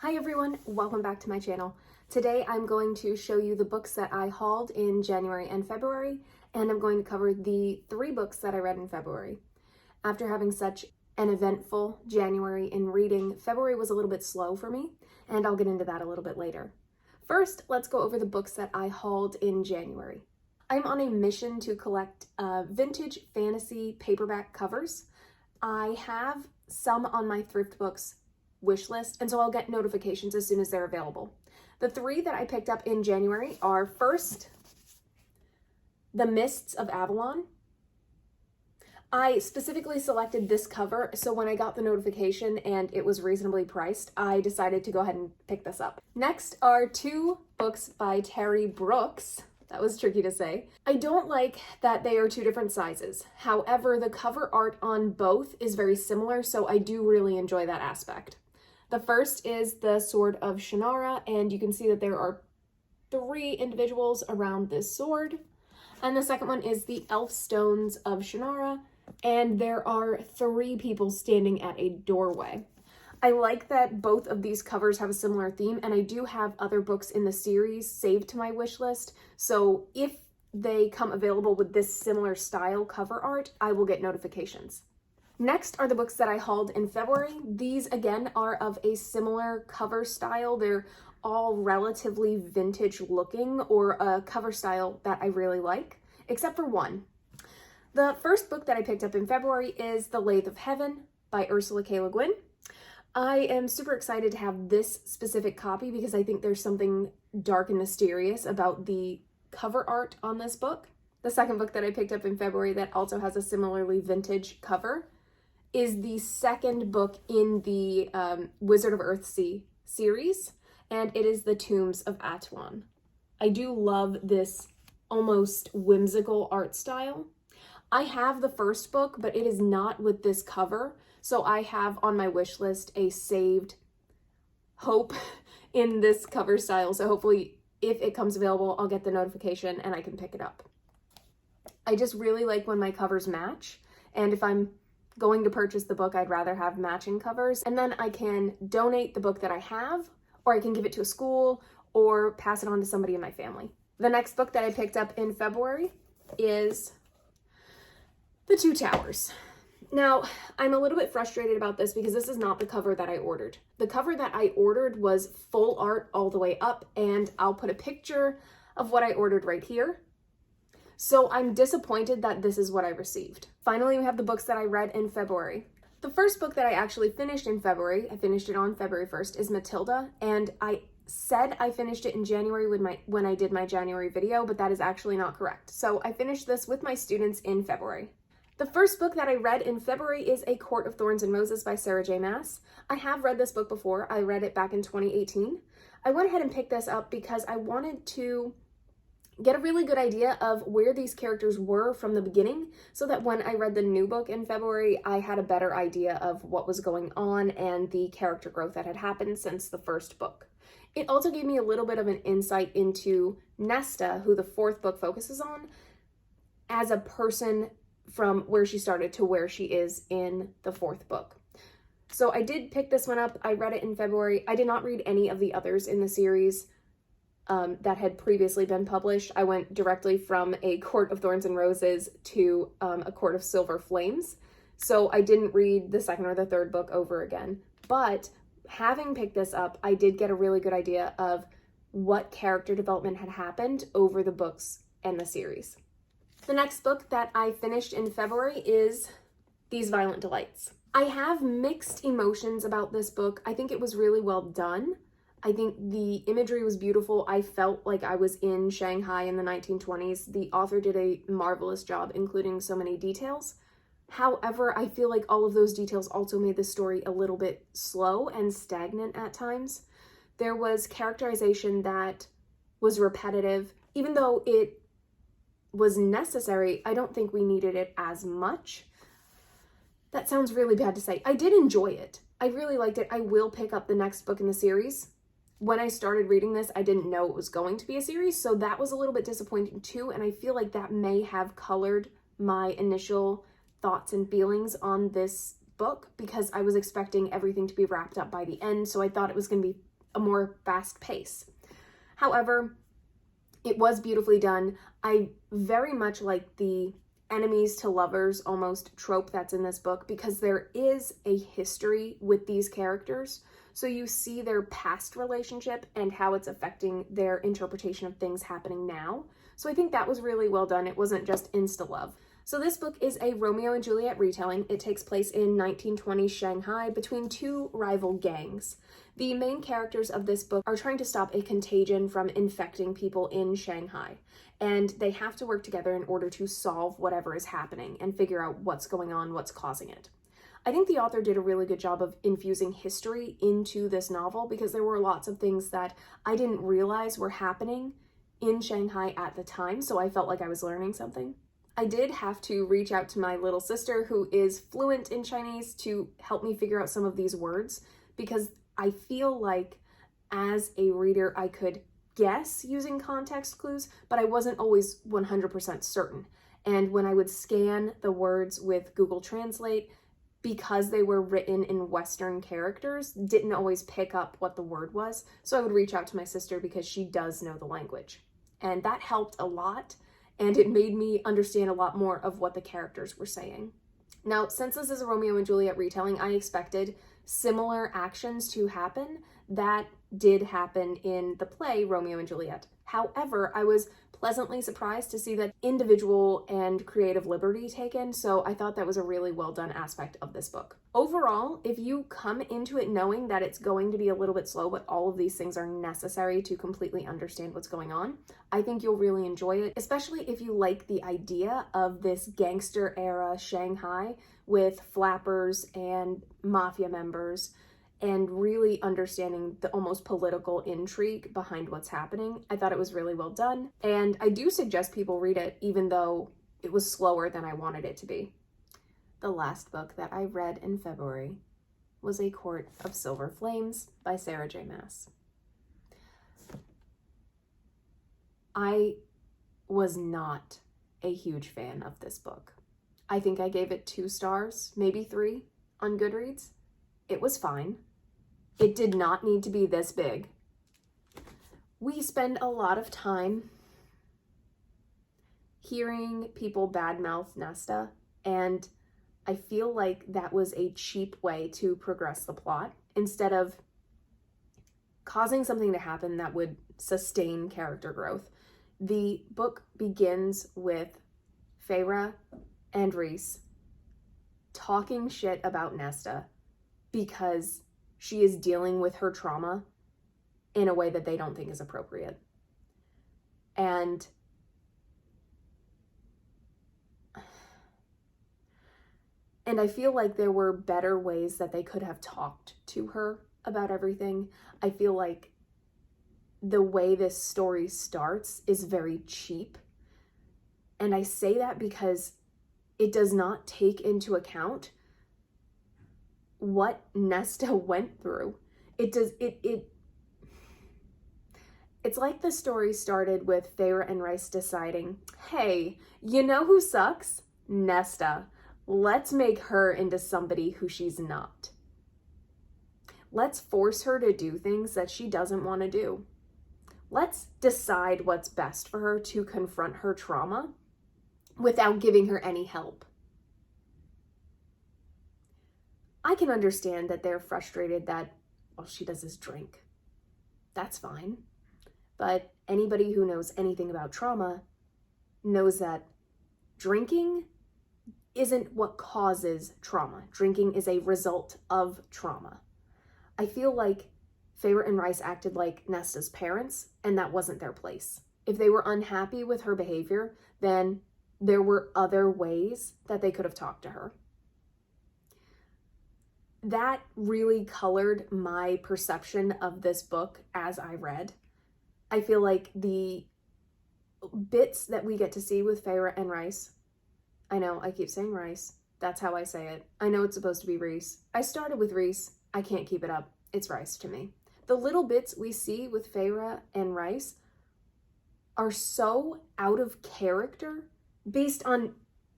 Hi everyone, welcome back to my channel. Today I'm going to show you the books that I hauled in January and February, and I'm going to cover the 3 books that I read in February. After having such an eventful January in reading, February was a little bit slow for me, and I'll get into that a little bit later. First, let's go over the books that I hauled in January. I'm on a mission to collect vintage fantasy paperback covers. I have some on my thrift books wish list, and so I'll get notifications as soon as they're available. The 3 that I picked up in January are first, the Mists of Avalon. I specifically selected this cover, so when I got the notification and it was reasonably priced, I decided to go ahead and pick this up. Next are 2 books by Terry Brooks. That was tricky to say. I don't like that they are 2 different sizes. However, the cover art on both is very similar, so I do really enjoy that aspect. The first is the Sword of Shanara, and you can see that there are 3 individuals around this sword. And the second one is the Elf Stones of Shanara, and there are 3 people standing at a doorway. I like that both of these covers have a similar theme, and I do have other books in the series saved to my wish list, so if they come available with this similar style cover art, I will get notifications. Next are the books that I hauled in February. These again are of a similar cover style. They're all relatively vintage looking, or a cover style that I really like, except for one. The first book that I picked up in February is The Lathe of Heaven by Ursula K. Le Guin. I am super excited to have this specific copy because I think there's something dark and mysterious about the cover art on this book. The second book that I picked up in February that also has a similarly vintage cover is the second book in the Wizard of Earthsea series, and it is The Tombs of Atuan. I do love this almost whimsical art style. I have the first book, but it is not with this cover, so I have on my wish list a saved hope in this cover style, so hopefully if it comes available, I'll get the notification and I can pick it up. I just really like when my covers match, and if I'm going to purchase the book, I'd rather have matching covers, and then I can donate the book that I have, or I can give it to a school, or pass it on to somebody in my family. The next book that I picked up in February is The Two Towers. Now, I'm a little bit frustrated about this because this is not the cover that I ordered. The cover that I ordered was full art all the way up, and I'll put a picture of what I ordered right here. So I'm disappointed that this is what I received. Finally, we have the books that I read in February. The first book that I actually finished in February, I finished it on February 1st, is Matilda, and I said I finished it in January when I did my January video, but that is actually not correct. So I finished this with my students in February. The first book that I read in February is A Court of Thorns and Roses by Sarah J. Maas. I have read this book before. I read it back in 2018. I went ahead and picked this up because I wanted to get a really good idea of where these characters were from the beginning, so that when I read the new book in February, I had a better idea of what was going on and the character growth that had happened since the first book. It also gave me a little bit of an insight into Nesta, who the 4th book focuses on, as a person from where she started to where she is in the 4th book. So I did pick this one up. I read it in February. I did not read any of the others in the series that had previously been published. I went directly from A Court of Thorns and Roses to A Court of Silver Flames. So I didn't read the 2nd or the 3rd book over again. But having picked this up, I did get a really good idea of what character development had happened over the books and the series. The next book that I finished in February is These Violent Delights. I have mixed emotions about this book. I think it was really well done. I think the imagery was beautiful. I felt like I was in Shanghai in the 1920s. The author did a marvelous job including so many details. However, I feel like all of those details also made the story a little bit slow and stagnant at times. There was characterization that was repetitive. Even though it was necessary, I don't think we needed it as much. That sounds really bad to say. I did enjoy it. I really liked it. I will pick up the next book in the series. When I started reading this, I didn't know it was going to be a series, so that was a little bit disappointing too, and I feel like that may have colored my initial thoughts and feelings on this book because I was expecting everything to be wrapped up by the end, so I thought it was going to be a more fast pace. However, it was beautifully done. I very much like the enemies to lovers almost trope that's in this book, because there is a history with these characters. So you see their past relationship and how it's affecting their interpretation of things happening now. So I think that was really well done. It wasn't just insta-love. So this book is a Romeo and Juliet retelling. It takes place in 1920s Shanghai between two rival gangs. The main characters of this book are trying to stop a contagion from infecting people in Shanghai, and they have to work together in order to solve whatever is happening and figure out what's going on, what's causing it. I think the author did a really good job of infusing history into this novel, because there were lots of things that I didn't realize were happening in Shanghai at the time, so I felt like I was learning something. I did have to reach out to my little sister, who is fluent in Chinese, to help me figure out some of these words, because I feel like as a reader I could guess using context clues, but I wasn't always 100% certain. And when I would scan the words with Google Translate, because they were written in Western characters, didn't always pick up what the word was. So I would reach out to my sister because she does know the language. And that helped a lot, and it made me understand a lot more of what the characters were saying. Now, since this is a Romeo and Juliet retelling, I expected similar actions to happen that did happen in the play Romeo and Juliet. However, I was pleasantly surprised to see that individual and creative liberty taken, so I thought that was a really well done aspect of this book. Overall, if you come into it knowing that it's going to be a little bit slow, but all of these things are necessary to completely understand what's going on, I think you'll really enjoy it, especially if you like the idea of this gangster era Shanghai with flappers and mafia members, and really understanding the almost political intrigue behind what's happening. I thought it was really well done, and I do suggest people read it, even though it was slower than I wanted it to be. The last book that I read in February was A Court of Silver Flames by Sarah J. Maas. I was not a huge fan of this book. I think I gave it 2 stars, maybe 3 on GoodReads. It was fine. It did not need to be this big. We spend a lot of time hearing people badmouth Nesta, and I feel like that was a cheap way to progress the plot instead of causing something to happen that would sustain character growth. The book begins with Feyre and Rhys talking shit about Nesta because she is dealing with her trauma in a way that they don't think is appropriate. And I feel like there were better ways that they could have talked to her about everything. I feel like the way this story starts is very cheap. And I say that because it does not take into account what Nesta went through. It's like the story started with Feyre and Rhys deciding, hey, you know who sucks? Nesta. Let's make her into somebody who she's not. Let's force her to do things that she doesn't want to do. Let's decide what's best for her to confront her trauma without giving her any help. I can understand that they're frustrated that all she does is drink. That's fine. But anybody who knows anything about trauma knows that drinking isn't what causes trauma. Drinking is a result of trauma. I feel like Feyre and Rhys acted like Nesta's parents, and that wasn't their place. If they were unhappy with her behavior, then there were other ways that they could have talked to her. That really colored my perception of this book as I read. I feel like the bits that we get to see with Feyre and Rhys, I know I keep saying Rhys, that's how I say it. I know it's supposed to be Rhys. I started with Rhys, I can't keep it up. It's Rhys to me. The little bits we see with Feyre and Rhys are so out of character based on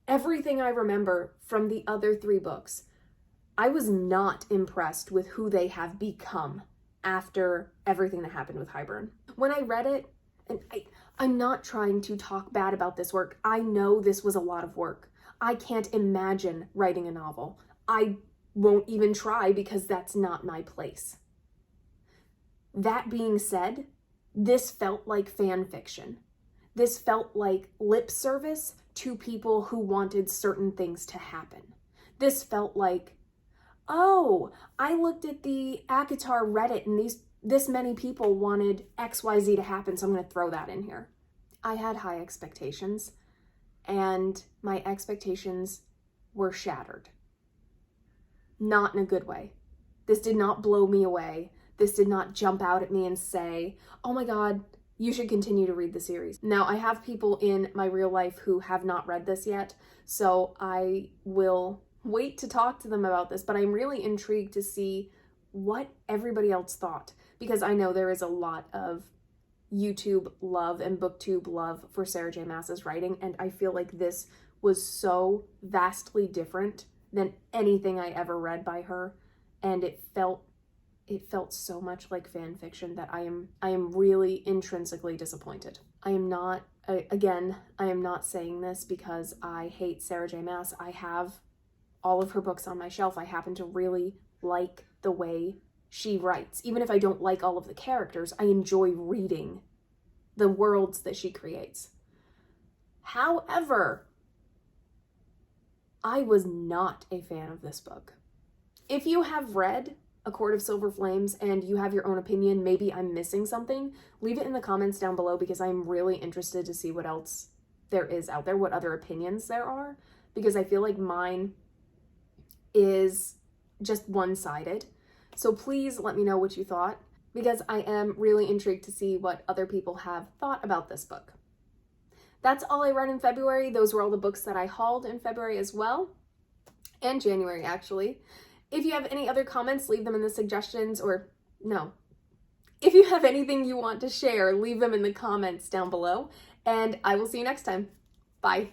everything I remember from the other 3 books. I was not impressed with who they have become after everything that happened with Hybern. When I read it, and I'm not trying to talk bad about this work. I know this was a lot of work. I can't imagine writing a novel. I won't even try because that's not my place. That being said, this felt like fan fiction. This felt like lip service to people who wanted certain things to happen. This felt like, oh, I looked at the ACOTAR Reddit and this many people wanted XYZ to happen, so I'm going to throw that in here. I had high expectations, and my expectations were shattered. Not in a good way. This did not blow me away. This did not jump out at me and say, oh my God, you should continue to read the series. Now, I have people in my real life who have not read this yet, so I will wait to talk to them about this, but I'm really intrigued to see what everybody else thought, because I know there is a lot of YouTube love and BookTube love for Sarah J. Maas's writing, and I feel like this was so vastly different than anything I ever read by her, and it felt so much like fan fiction that I am really intrinsically disappointed. I am not saying this because I hate Sarah J. Maas. I have all of her books on my shelf. I happen to really like the way she writes. Even if I don't like all of the characters, I enjoy reading the worlds that she creates. However, I was not a fan of this book. If you have read A Court of Silver Flames and you have your own opinion, maybe I'm missing something, leave it in the comments down below, because I'm really interested to see what else there is out there, what other opinions there are, because I feel like mine is just one-sided. So please let me know what you thought, because I am really intrigued to see what other people have thought about this book. That's all I read in February. Those were all the books that I hauled in February as well, and January actually. If you have any other comments, leave them in the suggestions, or no. If you have anything you want to share, leave them in the comments down below, and I will see you next time. Bye.